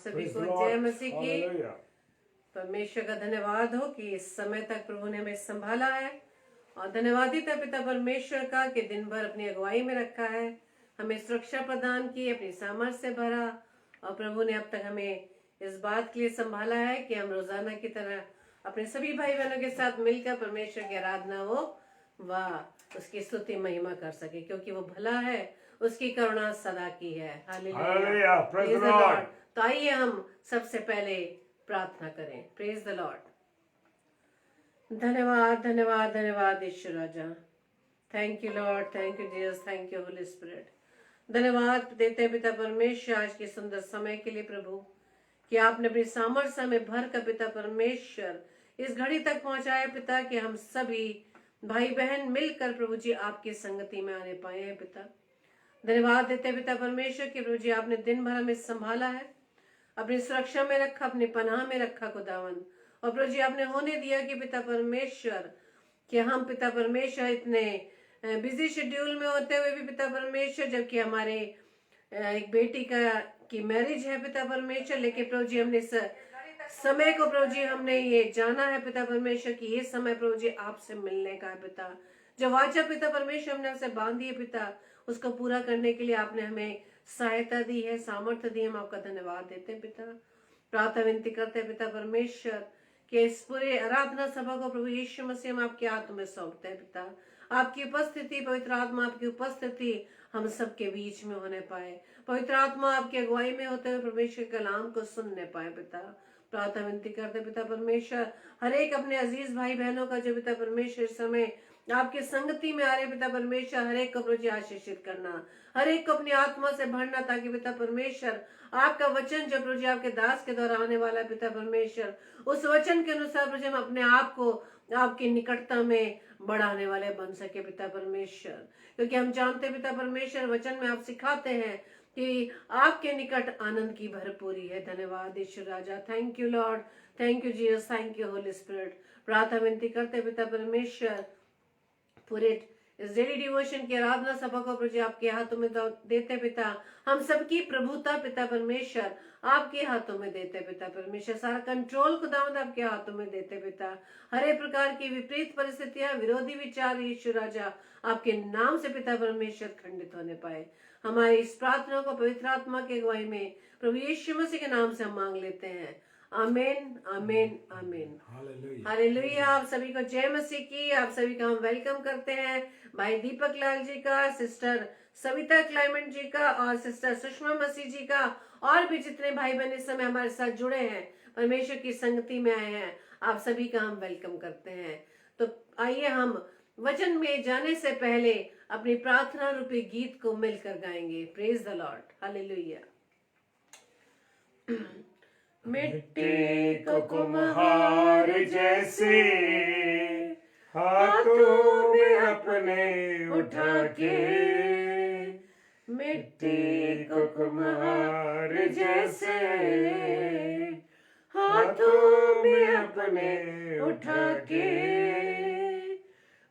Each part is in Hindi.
सभी Praise को the Lord. जय मसीह की। Hallelujah. परमेश्वर का धन्यवाद हो कि इस समय तक प्रभु ने हमें संभाला है, और धन्यवादित है पिता परमेश्वर का कि दिन भर अपनी अगुवाई में रखा है, हमें सुरक्षा प्रदान की, अपनी सामर्थ्य से भरा, और प्रभु ने अब तक हमें इस बात के लिए संभाला है कि हम रोजाना की तरह अपने सभी भाई बहनों के साथ मिलकर परमेश्वर की आराधना हो वाह उसकी स्तुति महिमा कर सके, क्योंकि वो भला है, उसकी करुणा सदा की है। Hallelujah. Praise Praise the the Lord. Lord. तो आइए हम सबसे पहले प्रार्थना करें। Praise the lord. धन्यवाद धन्यवाद धन्यवाद ईश्वर राजा। Thank you lord, thank you Jesus, thank you holy spirit. धन्यवाद देते हैं पिता परमेश्वर आज के सुंदर समय के लिए प्रभु, कि आपने अपनी सामर्थ्य में भर कर पिता परमेश्वर इस घड़ी तक पहुंचाए पिता, कि हम सभी भाई बहन मिलकर प्रभु जी आपकी संगति में आने पाए हैं पिता। धन्यवाद देते हैं पिता परमेश्वर कि प्रभु जी आपने दिन भर हमें संभाला है, अपनी सुरक्षा में रखा, अपनी पनाह में रखा खुदावन, और प्रभु जी आपने होने दिया कि पिता परमेश्वर कि हम पिता परमेश्वर इतने बिजी शेड्यूल में होते हुए भी पिता परमेश्वर, जबकि हमारे एक बेटी की मैरिज है पिता परमेश्वर, लेकिन प्रभु जी हमने समय को प्रभु जी हमने ये जाना है पिता परमेश्वर कि ये समय प्रभु जी आपसे मिलने का है पिता। जो वाचा पिता परमेश्वर हमने आपसे बांधी है पिता, उसको पूरा करने के लिए आपने हमें सहायता दी है, सामर्थ्य दी है। हम आपका धन्यवाद देते हैं पिता। प्रार्थना विनती करते हैं पिता परमेश्वर कि इस पूरे आराधना सभा को प्रभु यीशु मसीह हम आपके हाथ में सौंपते हैं पिता। आपकी उपस्थिति, पवित्र आत्मा आपकी उपस्थिति हम सबके बीच में होने पाए, पवित्र आत्मा आपकी अगुवाई में होते हुए परमेश्वर के कलाम को सुनने पाए पिता। प्रार्थना विनती करते पिता परमेश्वर हर एक अपने अजीज भाई बहनों का जो पिता परमेश्वर इस समय आपके संगति में आ रहे पिता परमेश्वर, हर एक को प्रभु जी आशीषित करना, हर एक को अपनी आत्मा से भरना, ताकि पिता परमेश्वर आपका वचन जो प्रभु जी आपके दास के द्वारा आने वाला है पिता परमेश्वर, उस वचन के अनुसार प्रभु जी हम अपने आप को आपकी निकटता में बढ़ाने वाले बन सके पिता परमेश्वर। क्योंकि हम जानते पिता परमेश्वर वचन में आप सिखाते हैं कि आपके निकट आनंद की भरपूरी है। धन्यवाद ईश्वर राजा, thank you lord, thank you Jesus, thank you holy spirit. प्रार्थना विनती करते पिता परमेश्वर पूरे इस डेली डिवोशन की आराधना सभा को प्रभु जी आपके हाथों में देते पिता। हम सबकी प्रभुता पिता परमेश्वर आपके हाथों में देते पिता परमेश्वर, सारा कंट्रोल खुदावंद आपके हाथों में देते पिता। हर एक प्रकार की विपरीत परिस्थितियां, विरोधी विचार ईश्वर राजा आपके नाम से पिता परमेश्वर खंडित होने पाए। हमारी इस प्रार्थना को पवित्र आत्मा के अगुवाई में प्रभु यीशु मसीह के नाम से हम मांग लेते हैं। आमीन आमीन आमीन। हालेलुया। आप सभी को जय मसीह की। आप सभी का हम वेलकम करते हैं, भाई दीपक लाल जी का, सिस्टर सविता क्लाइमेंट जी का, और सिस्टर सुषमा मसीह जी का, और भी जितने भाई बहन इस समय हमारे साथ जुड़े हैं, परमेश्वर की संगति में आए हैं, आप सभी का हम वेलकम करते हैं। तो आइए हम वचन में जाने से पहले अपनी प्रार्थना रूपी गीत को मिलकर गाएंगे। Praise the lord. हालेलुया। मिट्टी को कुम्हार जैसे हाथों में अपने उठा के, मिट्टी को कुम्हार जैसे हाथों में अपने उठा के,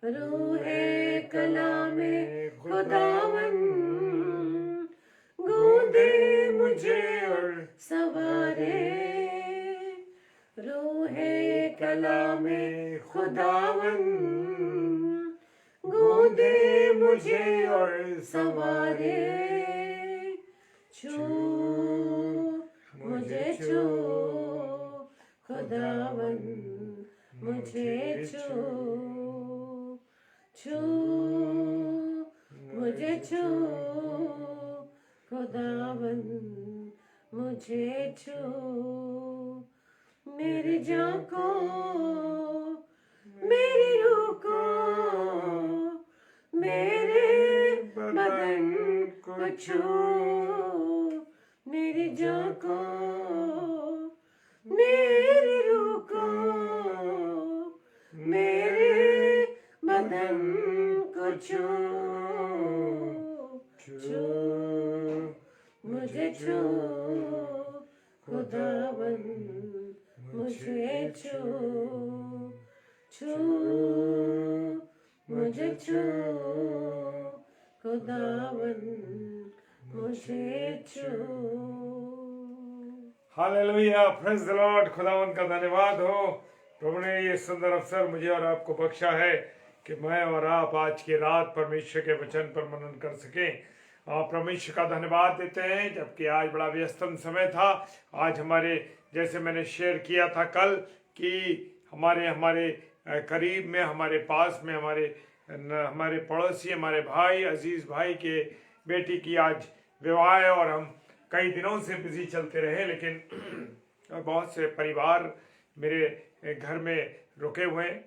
रूहे कलामे खुदावन गूंदे मुझे और सवारे, रूहे कलामे खुदावन गूंदे मुझे और सवारे, छू मुझे छू खुदावन मुझे छू, छू मुझे छू खुदावन मुझे छू, मेरी जान को मेरी रूह को मेरे बदन को छू, मेरी जान को मेरी रूह को मेरे बदन को छू, छू मुझे छू खुदावन मुझे छू, छू मुझे छू खुदावन मुझे छू। Hallelujah, praise the Lord. खुदावन का धन्यवाद हो। प्रभु ने ये सुंदर अवसर मुझे और आपको बख्शा है कि मैं और आप आज की रात परमेश्वर के वचन पर मनन कर सकें। आप परमेश्वर का धन्यवाद देते हैं, जबकि आज बड़ा व्यस्तम समय था। आज हमारे, जैसे मैंने शेयर किया था कल, कि हमारे हमारे करीब में, हमारे पास में, हमारे पड़ोसी, हमारे भाई, अजीज भाई के बेटी की आज विवाह है। और हम कई दिनों से बिजी चलते रहे, लेकिन बहुत से परिवार मेरे घर में रुके हुए हैं।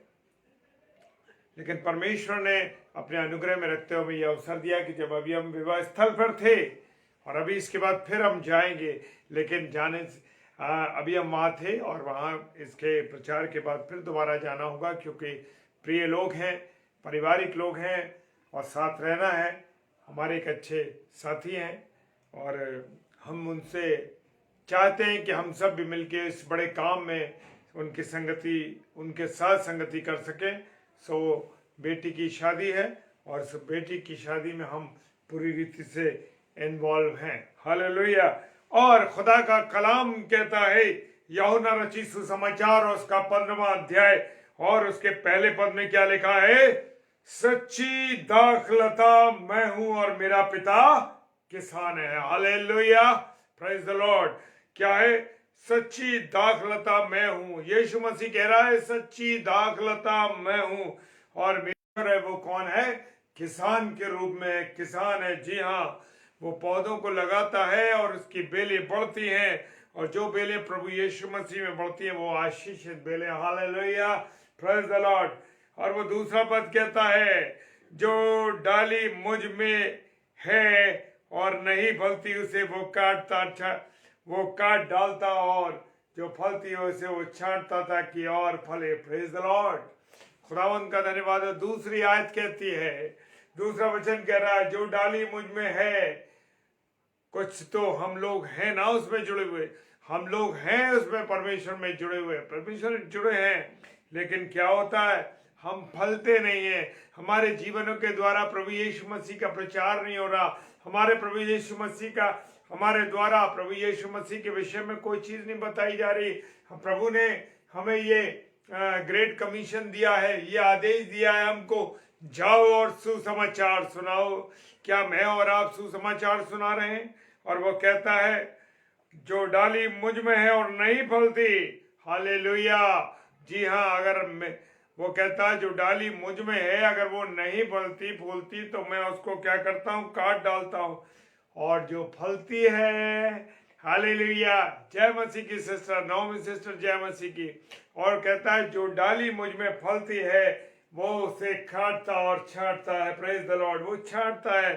लेकिन परमेश्वर ने अपने अनुग्रह में रखते हुए ये अवसर दिया कि जब अभी हम विवाह स्थल पर थे और अभी इसके बाद फिर हम जाएंगे, लेकिन जाने से अभी हम वहाँ थे और वहाँ इसके प्रचार के बाद फिर दोबारा जाना होगा, क्योंकि प्रिय लोग हैं, पारिवारिक लोग हैं और साथ रहना है। हमारे एक अच्छे साथी हैं और हम उनसे चाहते हैं कि हम सब भी मिलके इस बड़े काम में उनके साथ संगति कर सकें। सो बेटी की शादी है और उस बेटी की शादी में हम पूरी रीति से इन्वॉल्व हैं। हालेलुया। और खुदा का कलाम कहता है, यूहन्ना रचित सुसमाचार और उसका 15वां अध्याय और उसके पहले पद में क्या लिखा है? सच्ची दाखलता मैं हूं और मेरा पिता किसान है। Hallelujah, praise the Lord. क्या है? सच्ची दाखलता मैं हूं। यीशु मसीह कह रहा है, सच्ची दाखलता मैं हूं और मेरा है। वो कौन है? किसान के रूप में किसान है। जी हाँ, वो पौधों को लगाता है और उसकी बेलें बढ़ती हैं, और जो बेलें प्रभु यीशु मसीह में बढ़ती हैं वो आशीषित बेलें। Hallelujah, praise the lord. और वो दूसरा पद कहता है, जो डाली मुझ में है और नहीं फलती उसे वो काट डालता, और जो फलती है उसे वो छांटता था कि और फले। Praise the Lord. खुदावंत का धन्यवाद है। दूसरी आयत कहती है, दूसरा वचन कह रहा है, जो डाली मुझ में है, कुछ तो हम लोग हैं ना उसमें जुड़े हुए, हम लोग हैं उसमें परमेश्वर में जुड़े हुए, परमेश्वर में जुड़े हैं, लेकिन क्या होता है? हम फलते नहीं है। हमारे जीवनों के द्वारा प्रभु यीशु मसीह का प्रचार नहीं हो रहा। हमारे प्रभु यीशु मसीह का, हमारे द्वारा प्रभु यीशु मसीह के विषय में कोई चीज नहीं बताई जा रही। प्रभु ने हमें ये ग्रेट कमीशन दिया है, ये आदेश दिया है हमको, जाओ और सुसमाचार सुनाओ। क्या मैं और आप सुसमाचार सुना रहे हैं? और वो कहता है, जो डाली मुझ में है और नहीं फलती। हालेलुया। जी हाँ, वो कहता है, जो डाली मुझ में है अगर वो नहीं फूलती तो मैं उसको क्या करता हूँ? काट डालता हूँ। और जो फलती है, हालेलुया, जय मसीह की सिस्टर, नौमी सिस्टर, जय मसीह की। और कहता है, जो डाली मुझ में फलती है वो उसे काटता और छांटता है। Praise the Lord. वो छांटता है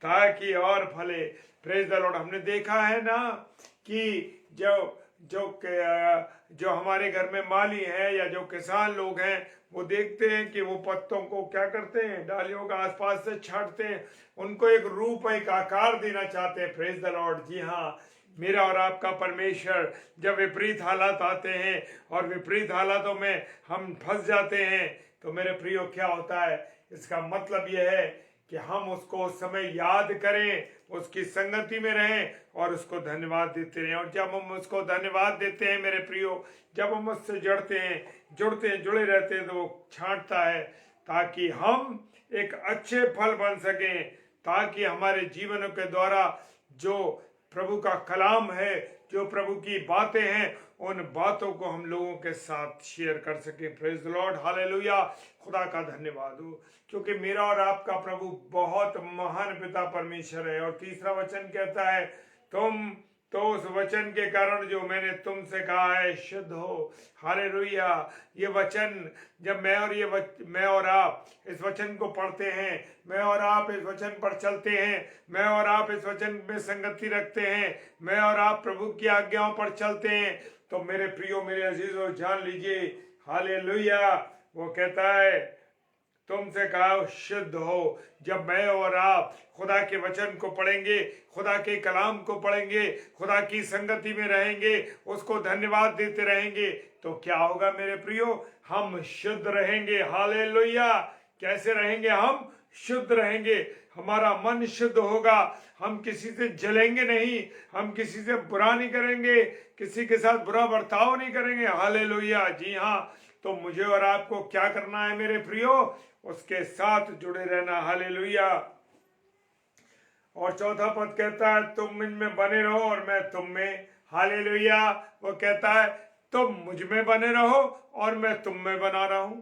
ताकि और फले। Praise the Lord. हमने देखा है ना कि जो हमारे घर में माली हैं या जो किसान लोग हैं, वो देखते हैं कि वो पत्तों को क्या करते हैं? डालियों का आसपास से छांटते हैं, उनको एक रूप, एक आकार देना चाहते हैं। Praise the lord. जी हाँ, मेरा और आपका परमेश्वर, जब विपरीत हालात आते हैं और विपरीत हालातों में हम फंस जाते हैं, तो मेरे प्रियो क्या होता है? इसका मतलब यह है कि हम उसको उस समय याद करें, उसकी संगति में रहें और उसको धन्यवाद देते रहें। और जब हम उसको धन्यवाद देते हैं मेरे प्रियो, जब हम उससे जुड़ते हैं, जुड़े रहते हैं, तो वो छांटता है ताकि हम एक अच्छे फल बन सकें, ताकि हमारे जीवनों के द्वारा जो प्रभु का कलाम है, जो प्रभु की बातें हैं, उन बातों को हम लोगों के साथ शेयर कर सके। Praise the lord. हालेलुया। खुदा का धन्यवाद हो, क्योंकि मेरा और आपका प्रभु बहुत महान पिता परमेश्वर है। और तीसरा वचन कहता है, तुम तो उस वचन के कारण जो मैंने तुमसे कहा है शुद्ध हो। हालेलुया। ये वचन, जब मैं और आप इस वचन को पढ़ते हैं, मैं और आप इस वचन पर चलते हैं, मैं और आप इस वचन में संगति रखते हैं, मैं और आप प्रभु की आज्ञाओं पर चलते हैं, तो मेरे प्रियो, मेरे अजीजों, जान लीजिए, हालेलुया, वो कहता है, तुमसे कहा शुद्ध हो। जब मैं और आप खुदा के वचन को पढ़ेंगे, खुदा के कलाम को पढ़ेंगे, खुदा की संगति में रहेंगे, उसको धन्यवाद देते रहेंगे, तो क्या होगा मेरे प्रियो? हम शुद्ध रहेंगे। हालेलुया। कैसे रहेंगे? हम शुद्ध रहेंगे। हमारा मन शुद्ध होगा, हम किसी से जलेंगे नहीं, हम किसी से बुरा नहीं करेंगे, किसी के साथ बुरा बर्ताव नहीं करेंगे। हालेलुया। जी हाँ, तो मुझे और आपको क्या करना है मेरे प्रियो? उसके साथ जुड़े रहना। हालेलुया। और चौथा पद कहता है तुम मुझ में बने रहो और मैं तुम में। हालेलुया। वो कहता है तुम मुझ में बने रहो और मैं तुम में बना रहा हूं।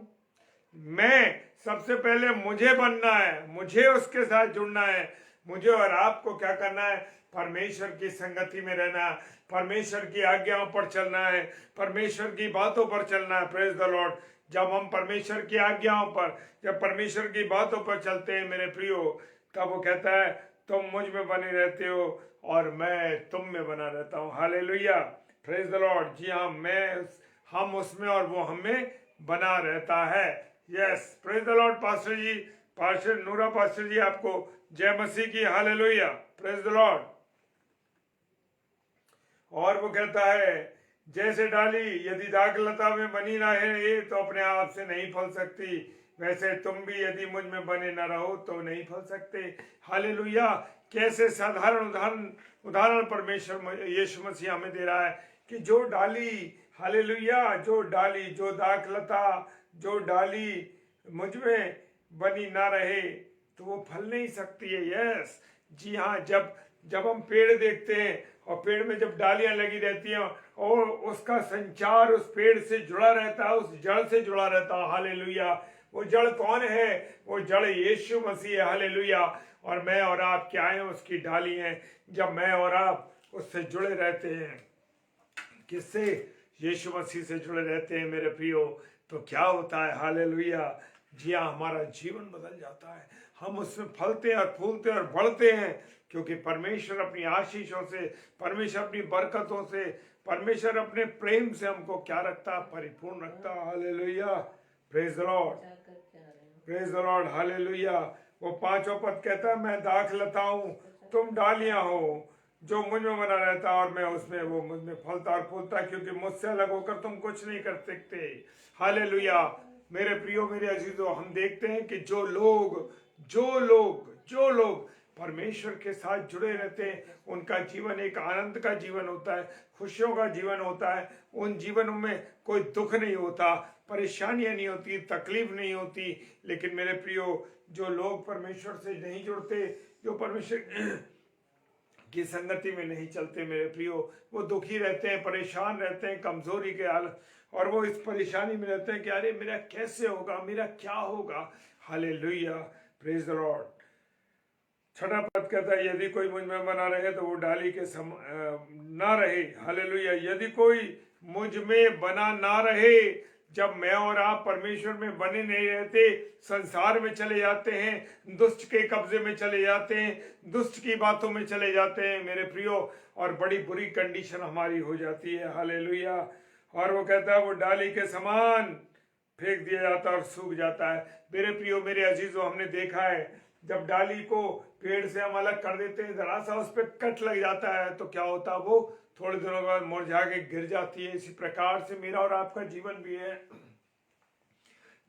मैं सबसे पहले मुझे बनना है, मुझे उसके साथ जुड़ना है। मुझे और आपको क्या करना है? परमेश्वर की संगति में रहना, परमेश्वर की आज्ञाओं पर चलना है, परमेश्वर की बातों पर चलना है। Praise the Lord. जब हम परमेश्वर की आज्ञाओं पर, जब परमेश्वर की बातों पर चलते हैं मेरे प्रियो, तब वो कहता है तुम मुझ में बने रहते हो और मैं तुम में बना रहता हूँ। हालेलुया। Praise the lord. जी हाँ, हम उसमें और वो हमें बना रहता है। Yes, praise the lord. Pastor ji, pastor Noora pastor ji, आपको जय मसीह की। हालेलुया। Praise the lord. और वो कहता है जैसे डाली यदि दाखलता में बनी ना है तो अपने आप से नहीं फल सकती, वैसे तुम भी यदि मुझ में बने न रहो तो नहीं फल सकते। हालेलुया। कैसे साधारण उदाहरण परमेश्वर यीशु मसीह हमें दे रहा है कि जो डाली, हालेलुया, जो डाली, जो दाखलता, जो डाली मुझ में बनी ना रहे तो वो फल नहीं सकती है। यस, जी हाँ, जब हम पेड़ देखते हैं और पेड़ में जब डालियां लगी रहती हैं और उसका संचार उस पेड़ से जुड़ा रहता है, उस जड़ से जुड़ा रहता है। हालेलुया। वो जड़ कौन है? वो जड़ यीशु मसीह है। हालेलुया। और मैं और आप क्या हैं? उसकी डाली हैं। जब मैं और आप उससे जुड़े रहते हैं, किससे? यीशु मसीह से जुड़े रहते हैं मेरे प्रियो, तो क्या होता है? हालेलुया। जी हाँ, हमारा जीवन बदल जाता है। हम उसमें फलते हैं और फूलते हैं और बढ़ते हैं, क्योंकि परमेश्वर अपनी आशीषों से, परमेश्वर अपनी बरकतों से, परमेश्वर अपने प्रेम से हमको क्या रखता? परिपूर्ण रखता। Hallelujah. Praise the Lord. Praise the lord. Hallelujah. वो पांचों पद कहता है मैं दाखलता हूं, तुम डालियां हो, जो मुझ में बना रहता और मैं उसमें, वो मुझ में फलता और फूलता, क्योंकि मुझसे अलग होकर तुम कुछ नहीं कर सकते। हालेलुया। मेरे प्रियो, मेरे अजीजों, हम देखते हैं कि जो लोग परमेश्वर के साथ जुड़े रहते हैं उनका जीवन एक आनंद का जीवन होता है, खुशियों का जीवन होता है। उन जीवनों में कोई दुख नहीं होता, परेशानियां नहीं होती, तकलीफ नहीं होती। लेकिन मेरे प्रियो, जो लोग परमेश्वर से नहीं जुड़ते, जो परमेश्वर की संगति में नहीं चलते मेरे प्रियो, वो दुखी रहते हैं, परेशान रहते हैं, कमजोरी के हालत, और वो इस परेशानी में रहते हैं कि अरे मेरा कैसे होगा, मेरा क्या होगा। हालेलुया। Praise the Lord. छठा पद कहता है यदि कोई मुझ में बना रहे तो वो डाली के ना रहे। हालेलुया। यदि कोई मुझ में बना ना रहे, जब मैं और आप परमेश्वर में बने नहीं रहते, संसार में चले जाते हैं, दुष्ट के कब्जे में चले जाते हैं, दुष्ट की बातों में चले जाते हैं मेरे प्रियो, और बड़ी बुरी कंडीशन हमारी हो जाती है। हालेलुया। और वो कहता है वो डाली के समान फेंक दिया जाता है और सूख जाता है। मेरे प्रियो, मेरे अजीजों, हमने देखा है जब डाली को पेड़ से हम अलग कर देते हैं, जरा सा उस पर कट लग जाता है तो क्या होता है? वो थोड़े दिनों बाद मुरझा के गिर जाती है। इसी प्रकार से मेरा और आपका जीवन भी है।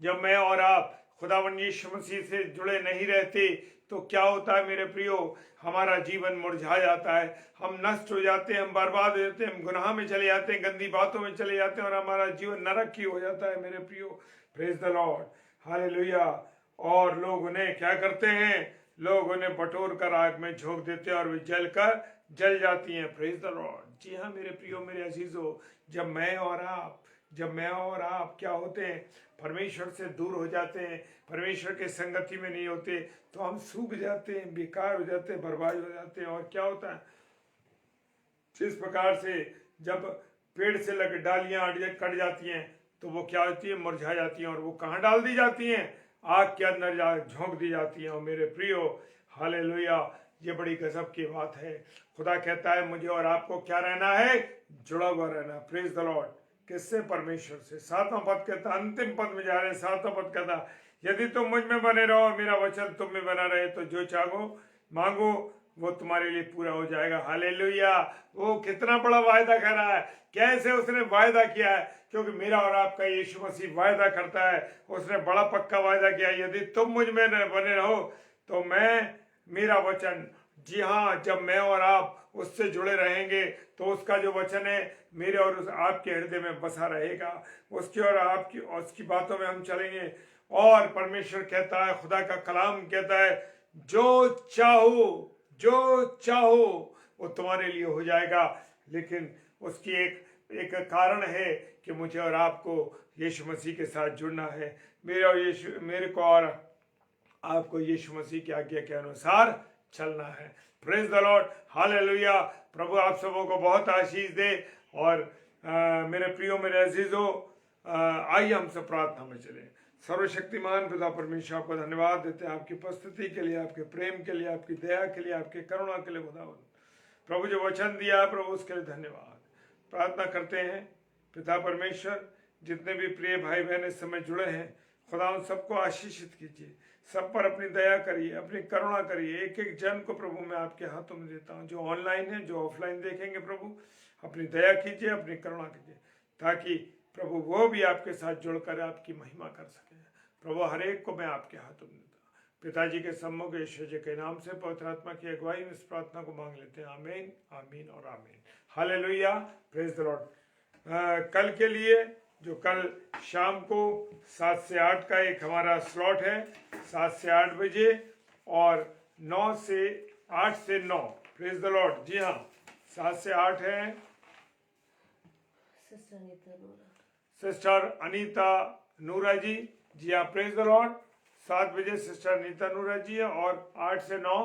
जब मैं और आप खुदावंद यीशु मसीह से जुड़े नहीं रहते तो क्या होता है मेरे प्रियो? हमारा जीवन मुरझा जाता है, हम नष्ट हो जाते हैं, हम बर्बाद हो जाते हैं, हम गुनाह में चले जाते हैं, गंदी बातों में चले जाते हैं, और हमारा जीवन नरक ही हो जाता है मेरे प्रियो। Praise the lord. हालेलुया। और लोग उन्हें क्या करते हैं? लोग उन्हें बटोर कर आग में झोंक देते हैं और वे जल जाती हैं। Praise the lord. जी हाँ मेरे प्रियो, मेरे अजीजों, जब मैं और आप क्या होते हैं? परमेश्वर से दूर हो जाते हैं, परमेश्वर के संगति में नहीं होते, तो हम सूख जाते हैं, बेकार हो जाते हैं, बर्बाद हो जाते हैं। और क्या होता है? जिस प्रकार से जब पेड़ से लगे डालियां कट जाती हैं तो वो क्या होती है? मुरझा जाती हैं, और वो कहाँ डाल दी जाती हैं? आग के अंदर झोंक दी जाती हैं। और मेरे प्रियो, हालेलुया, ये बड़ी गजब की बात है। खुदा कहता है मुझे और आपको क्या रहना है? जुड़ा हुआ रहना। Praise the Lord. किससे? परमेश्वर से। सातवां पद कहता, अंतिम पद में जा रहे हैं, सातवां पद कहता यदि तुम मुझ में बने रहो, मेरा वचन तुम में बना रहे, तो जो चाहो मांगो वो तुम्हारे लिए पूरा हो जाएगा। हालेलुया। वो कितना बड़ा वायदा कर रहा है। कैसे उसने वायदा किया है? क्योंकि मेरा और आपका यीशु मसीह वायदा करता है। उसने बड़ा पक्का वायदा किया है, यदि तुम मुझ में बने रहो तो मैं मेरा वचन, जी हाँ, जब मैं और आप उससे जुड़े रहेंगे तो उसका जो वचन है मेरे और आपके हृदय में बसा रहेगा। उसकी और आपकी उसकी बातों में हम चलेंगे। और परमेश्वर कहता है, खुदा का कलाम कहता है, जो चाहो वो तुम्हारे लिए हो जाएगा। लेकिन उसकी एक कारण है कि मुझे और आपको यीशु मसीह के साथ जुड़ना है। मेरे को और आपको यीशु मसीह की आज्ञा के अनुसार चलना है। Praise the lord, hallelujah. प्रभु आप सबों को बहुत आशीष दे। और मेरे प्रियो, मेरे अजीजों, आइए हम सब प्रार्थना में चले। सर्वशक्तिमान पिता परमेश्वर, आपको धन्यवाद देते हैं आपकी उपस्थिति के लिए, आपके प्रेम के लिए, आपकी दया के लिए, आपके करुणा के लिए। खुदावंद प्रभु जो वचन दिया है प्रभु उसके लिए धन्यवाद। प्रार्थना करते हैं पिता परमेश्वर, जितने भी प्रिय भाई बहन इस समय जुड़े हैं, खुदा उन सबको आशीषित कीजिए, सब पर अपनी दया करिए, अपनी करुणा करिए। एक एक जन को प्रभु मैं आपके हाथों में देता हूँ, जो ऑनलाइन है, जो ऑफलाइन देखेंगे, प्रभु अपनी दया कीजिए, अपनी करुणा कीजिए, ताकि प्रभु वो भी आपके साथ जुड़कर आपकी महिमा कर सके। प्रभु हर एक को मैं आपके हाथों में देता हूँ। पिताजी के सम्मुख यीशु जी के नाम से पवित्र आत्मा की अगुवाई में इस प्रार्थना को मांग लेते हैं। आमीन, आमीन और आमीन। Hallelujah, praise the Lord. कल के लिए, जो कल शाम को 7 से 8 का एक हमारा स्लॉट है, 7 से 8 बजे और 8 से 9। Praise the lord. जी हाँ, 7 से 8 है। सिस्टर अनीता नूरा जी, जी हाँ, प्रेज द लॉर्ड। 7 बजे सिस्टर अनीता नूरा जी है और 8 से 9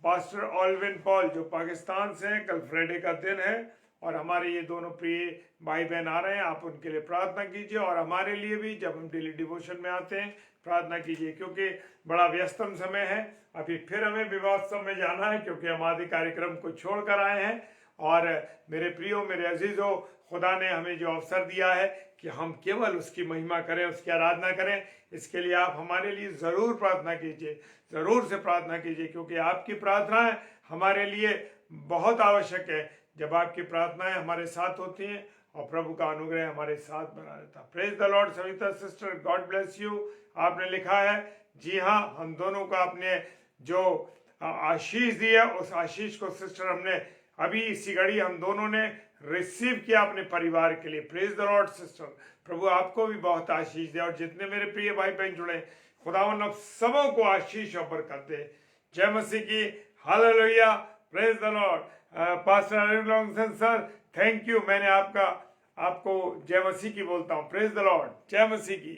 पास्टर ऑलविन पॉल, जो पाकिस्तान से हैं। कल फ्राइडे का दिन है और हमारे ये दोनों प्रिय भाई बहन आ रहे हैं। आप उनके लिए प्रार्थना कीजिए और हमारे लिए भी, जब हम डेली डिवोशन में आते हैं, प्रार्थना कीजिए, क्योंकि बड़ा व्यस्तम समय है। अभी फिर हमें विवाहोत्सव में जाना है, क्योंकि हम आदि कार्यक्रम को छोड़ कर आए हैं। और मेरे प्रियो, मेरे अजीजों, खुदा ने हमें जो अवसर दिया है कि हम केवल उसकी महिमा करें, उसकी आराधना करें, इसके लिए आप हमारे लिए ज़रूर प्रार्थना कीजिए, ज़रूर से प्रार्थना कीजिए, क्योंकि आपकी प्रार्थनाएं हमारे लिए बहुत आवश्यक है। जब आपकी प्रार्थनाएं हमारे साथ होती हैं और प्रभु का अनुग्रह हमारे साथ बना रहता है। Praise the Lord. Savita sister, God bless you. आपने लिखा है, जी हाँ, हम दोनों को आपने जो आशीष दिया, उस आशीष को सिस्टर हमने अभी इसी घड़ी हम दोनों ने रिसीव किया अपने परिवार के लिए। Praise the lord sister. प्रभु आपको भी बहुत आशीष दे। और जितने मेरे प्रिय भाई बहन जुड़े, खुदावंद आप सबों को आशीष और बरकत दे। जय मसीह की। Hallelujah, praise the lord. Pastor Arinder sir, thank you. मैंने आपको जय मसीह की बोलता हूँ। Praise the Lord. जय मसीह की।